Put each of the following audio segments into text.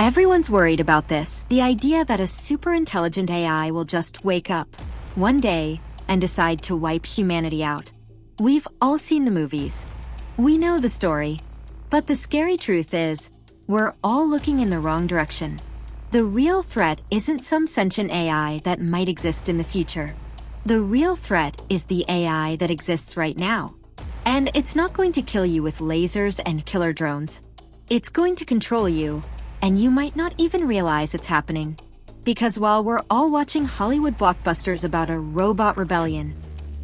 Everyone's worried about this, the idea that a super intelligent AI will just wake up one day and decide to wipe humanity out. We've all seen the movies. We know the story. But the scary truth is, we're all looking in the wrong direction. The real threat isn't some sentient AI that might exist in the future. The real threat is the AI that exists right now. And it's not going to kill you with lasers and killer drones. It's going to control you, and you might not even realize it's happening. Because while we're all watching Hollywood blockbusters about a robot rebellion,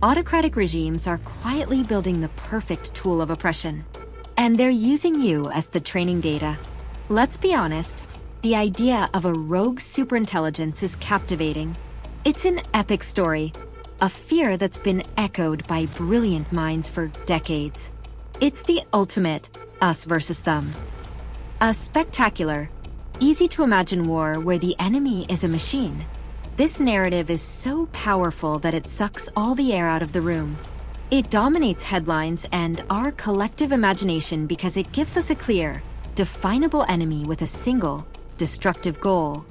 autocratic regimes are quietly building the perfect tool of oppression. And they're using you as the training data. Let's be honest, the idea of a rogue superintelligence is captivating. It's an epic story, a fear that's been echoed by brilliant minds for decades. It's the ultimate us versus them. A spectacular, easy-to-imagine war where the enemy is a machine. This narrative is so powerful that it sucks all the air out of the room. It dominates headlines and our collective imagination because it gives us a clear, definable enemy with a single, destructive goal.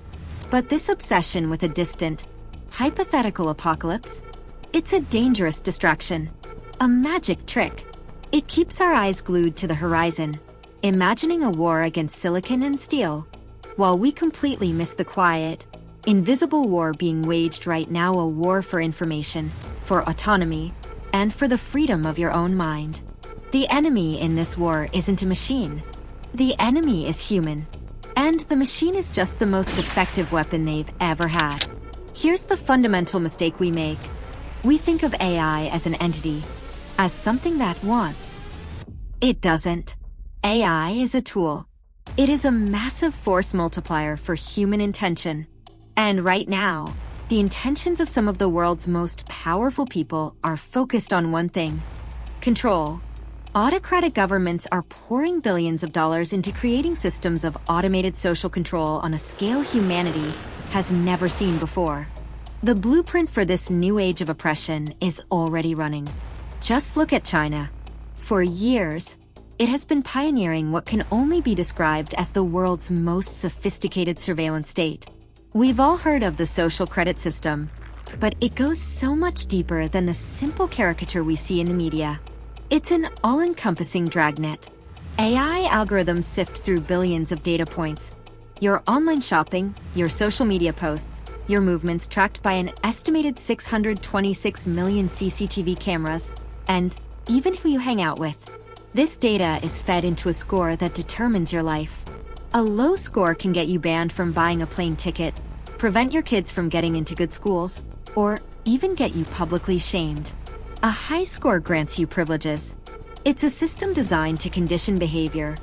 But this obsession with a distant, hypothetical apocalypse, it's a dangerous distraction, a magic trick. It keeps our eyes glued to the horizon, imagining a war against silicon and steel, while we completely miss the quiet, invisible war being waged right now, a war for information, for autonomy, and for the freedom of your own mind. The enemy in this war isn't a machine. The enemy is human. And the machine is just the most effective weapon they've ever had. Here's the fundamental mistake we make. We think of AI as an entity, as something that wants. It doesn't. AI is a tool. It is a massive force multiplier for human intention. And right now, the intentions of some of the world's most powerful people are focused on one thing: control. Autocratic governments are pouring billions of dollars into creating systems of automated social control on a scale humanity has never seen before. The blueprint for this new age of oppression is already running. Just look at China. For years, it has been pioneering what can only be described as the world's most sophisticated surveillance state. We've all heard of the social credit system, but it goes so much deeper than the simple caricature we see in the media. It's an all-encompassing dragnet. AI algorithms sift through billions of data points. Your online shopping, your social media posts, your movements tracked by an estimated 626 million CCTV cameras, and even who you hang out with. This data is fed into a score that determines your life. A low score can get you banned from buying a plane ticket, prevent your kids from getting into good schools, or even get you publicly shamed. A high score grants you privileges. It's a system designed to condition behavior,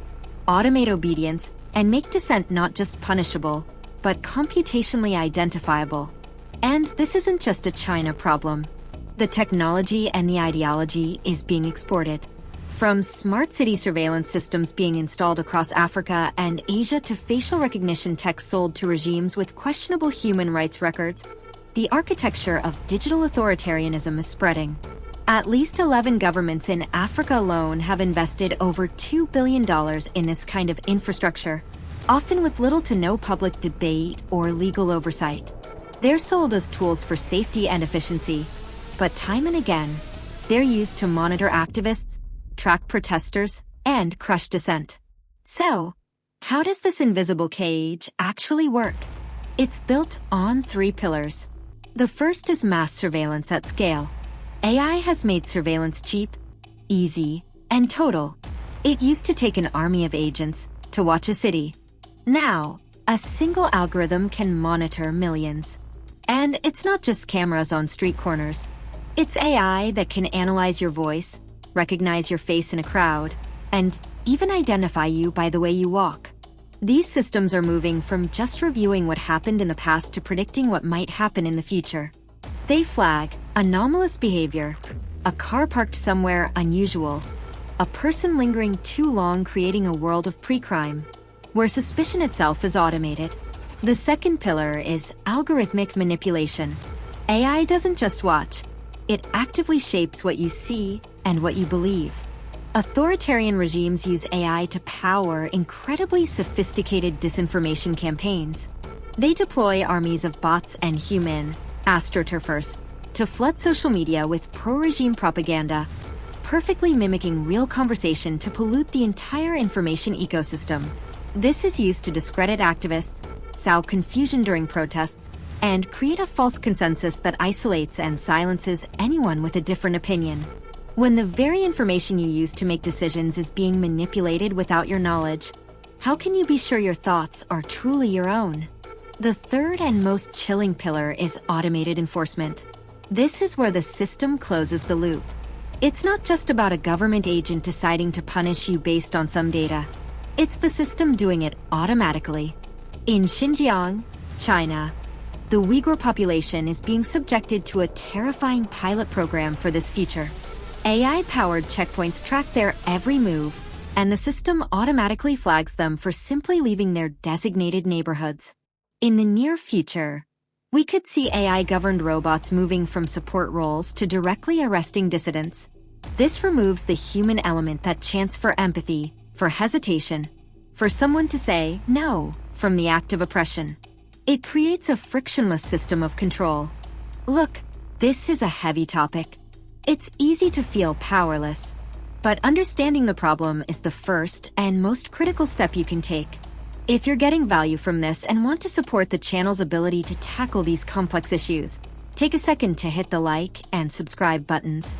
automate obedience, and make dissent not just punishable, but computationally identifiable. And this isn't just a China problem. The technology and the ideology is being exported. From smart city surveillance systems being installed across Africa and Asia to facial recognition tech sold to regimes with questionable human rights records, the architecture of digital authoritarianism is spreading. At least 11 governments in Africa alone have invested over $2 billion in this kind of infrastructure, often with little to no public debate or legal oversight. They're sold as tools for safety and efficiency, but time and again, they're used to monitor activists, track protesters, and crush dissent. So, how does this invisible cage actually work? It's built on 3 pillars. The first is mass surveillance at scale. AI has made surveillance cheap, easy, and total. It used to take an army of agents to watch a city. Now, a single algorithm can monitor millions. And it's not just cameras on street corners. It's AI that can analyze your voice, recognize your face in a crowd, and even identify you by the way you walk. These systems are moving from just reviewing what happened in the past to predicting what might happen in the future. They flag anomalous behavior, a car parked somewhere unusual, a person lingering too long creating a world of pre-crime, where suspicion itself is automated. The second pillar is algorithmic manipulation. AI doesn't just watch, it actively shapes what you see and what you believe. Authoritarian regimes use AI to power incredibly sophisticated disinformation campaigns. They deploy armies of bots and human astroturfers to flood social media with pro-regime propaganda, perfectly mimicking real conversation to pollute the entire information ecosystem. This is used to discredit activists, sow confusion during protests, and create a false consensus that isolates and silences anyone with a different opinion. When the very information you use to make decisions is being manipulated without your knowledge, how can you be sure your thoughts are truly your own? The third and most chilling pillar is automated enforcement. This is where the system closes the loop. It's not just about a government agent deciding to punish you based on some data. It's the system doing it automatically. In Xinjiang, China, the Uyghur population is being subjected to a terrifying pilot program for this future. AI-powered checkpoints track their every move, and the system automatically flags them for simply leaving their designated neighborhoods. In the near future, we could see AI-governed robots moving from support roles to directly arresting dissidents. This removes the human element that chants for empathy, for hesitation, for someone to say no from the act of oppression. It creates a frictionless system of control. Look, this is a heavy topic. It's easy to feel powerless, but understanding the problem is the first and most critical step you can take. If you're getting value from this and want to support the channel's ability to tackle these complex issues, take a second to hit the like and subscribe buttons.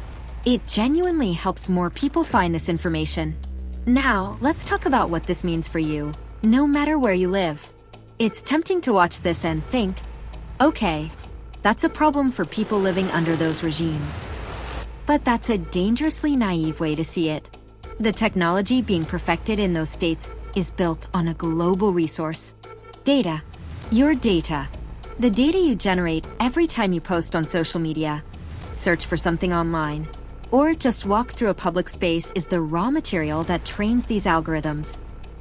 It genuinely helps more people find this information. Now, let's talk about what this means for you, no matter where you live. It's tempting to watch this and think, okay, that's a problem for people living under those regimes. But that's a dangerously naive way to see it. The technology being perfected in those states is built on a global resource. Data. Your data. The data you generate every time you post on social media, search for something online, or just walk through a public space is the raw material that trains these algorithms.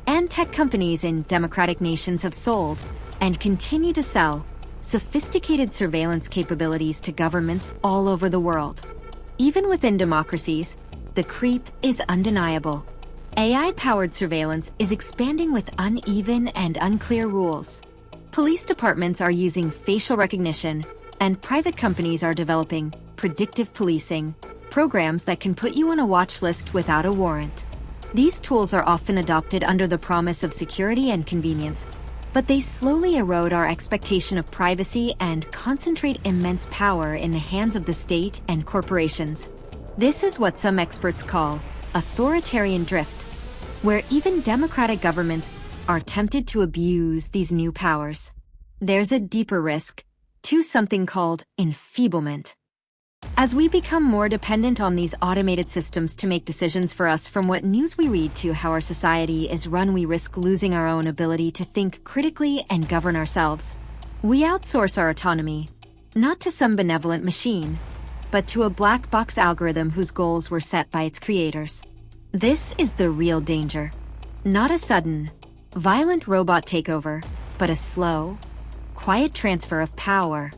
And tech companies in democratic nations have sold, and continue to sell, sophisticated surveillance capabilities to governments all over the world. Even within democracies, the creep is undeniable. AI-powered surveillance is expanding with uneven and unclear rules. Police departments are using facial recognition, and private companies are developing predictive policing programs that can put you on a watch list without a warrant. These tools are often adopted under the promise of security and convenience, but they slowly erode our expectation of privacy and concentrate immense power in the hands of the state and corporations. This is what some experts call authoritarian drift, where even democratic governments are tempted to abuse these new powers. There's a deeper risk to something called enfeeblement. As we become more dependent on these automated systems to make decisions for us, from what news we read to how our society is run, we risk losing our own ability to think critically and govern ourselves. We outsource our autonomy, not to some benevolent machine, but to a black box algorithm whose goals were set by its creators. This is the real danger. Not a sudden, violent robot takeover, but a slow, quiet transfer of power.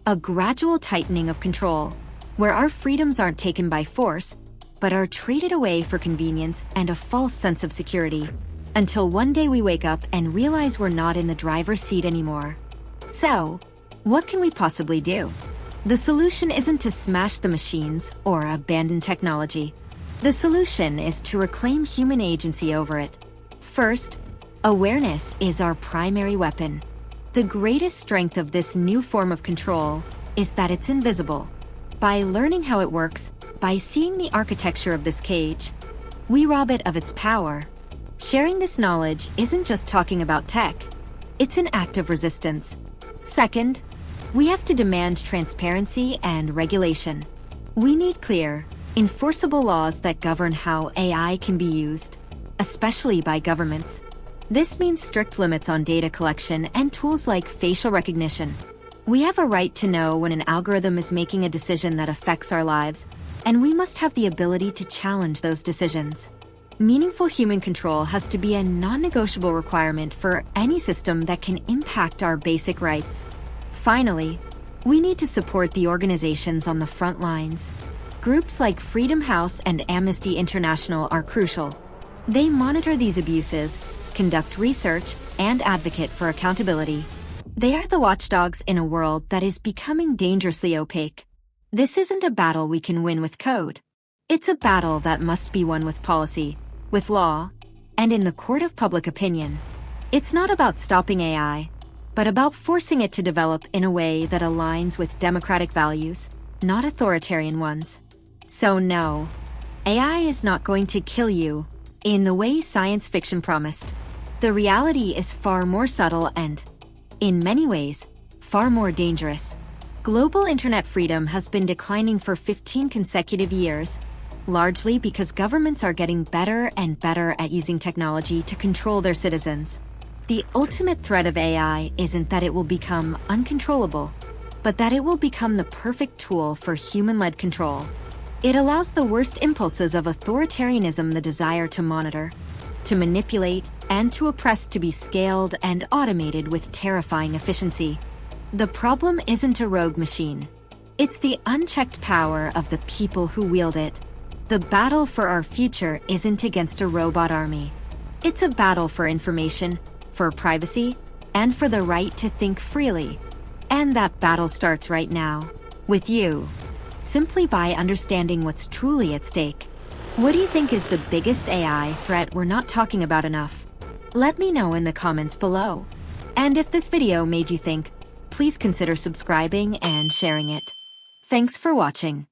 A gradual tightening of control, where our freedoms aren't taken by force, but are traded away for convenience and a false sense of security, until one day we wake up and realize we're not in the driver's seat anymore. So, what can we possibly do? The solution isn't to smash the machines or abandon technology. The solution is to reclaim human agency over it. First, awareness is our primary weapon. The greatest strength of this new form of control is that it's invisible. By learning how it works, by seeing the architecture of this cage, we rob it of its power. Sharing this knowledge isn't just talking about tech. It's an act of resistance. Second, we have to demand transparency and regulation. We need clear, enforceable laws that govern how AI can be used, especially by governments. This means strict limits on data collection and tools like facial recognition. We have a right to know when an algorithm is making a decision that affects our lives, and we must have the ability to challenge those decisions. Meaningful human control has to be a non-negotiable requirement for any system that can impact our basic rights. Finally, we need to support the organizations on the front lines. Groups like Freedom House and Amnesty International are crucial. They monitor these abuses, conduct research, and advocate for accountability. They are the watchdogs in a world that is becoming dangerously opaque. This isn't a battle we can win with code. It's a battle that must be won with policy, with law, and in the court of public opinion. It's not about stopping AI, but about forcing it to develop in a way that aligns with democratic values, not authoritarian ones. So no, AI is not going to kill you in the way science fiction promised. The reality is far more subtle and, in many ways, far more dangerous. Global internet freedom has been declining for 15 consecutive years, largely because governments are getting better and better at using technology to control their citizens. The ultimate threat of AI isn't that it will become uncontrollable, but that it will become the perfect tool for human-led control. It allows the worst impulses of authoritarianism, the desire to monitor, to manipulate, and to oppress, to be scaled and automated with terrifying efficiency. The problem isn't a rogue machine. It's the unchecked power of the people who wield it. The battle for our future isn't against a robot army. It's a battle for information, for privacy, and for the right to think freely. And that battle starts right now, with you. Simply by understanding what's truly at stake. What do you think is the biggest AI threat we're not talking about enough? Let me know in the comments below. And if this video made you think, please consider subscribing and sharing it. Thanks for watching.